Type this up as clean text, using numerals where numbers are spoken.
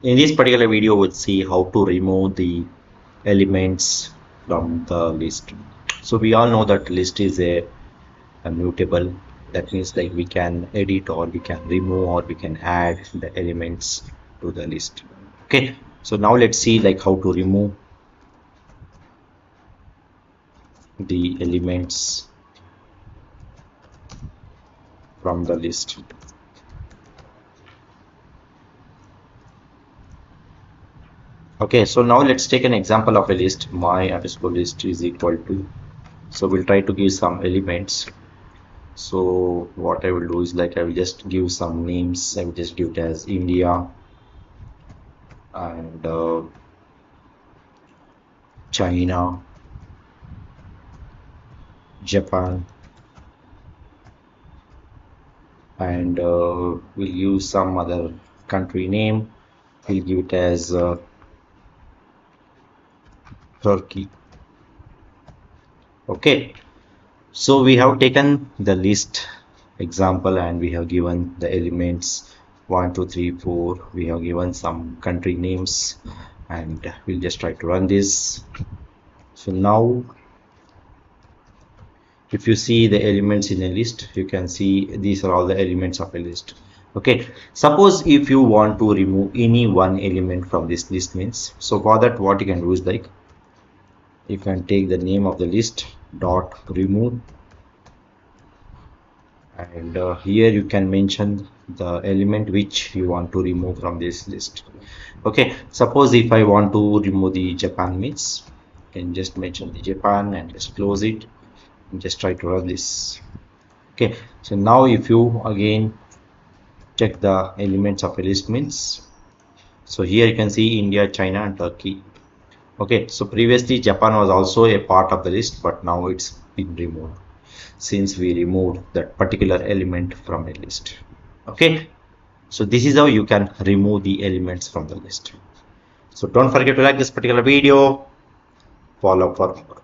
In this particular video, we'll see how to remove the elements from the list. So we all know that list is a mutable. That means like we can edit or we can remove or we can add the elements to the list. Okay, so now let's see like how to remove the elements from the list. Okay, so now let's take an example of a list. My underscore list is equal to, so we'll try to give some elements. So what I will do is like I will just give some names. I will just give it as India and China, Japan, and we'll use some other country name. We'll give it as Turkey. Okay, so we have taken the list example and we have given the elements 1 2 3 4. We have given some country names and we'll just try to run this. So now if you see the elements in a list, you can see these are all the elements of a list. Okay, suppose if you want to remove any one element from this list means, so for that what you can do is like you can take the name of the list dot remove, and here you can mention the element which you want to remove from this list. Okay, suppose if I want to remove the Japan means, you can just mention the Japan and just close it and just try to run this. Okay, so now if you again check the elements of a list means, so here you can see India, China and Turkey. Okay, so previously Japan was also a part of the list, but now it's been removed since we removed that particular element from a list. Okay, so this is how you can remove the elements from the list. So don't forget to like this particular video, follow for more.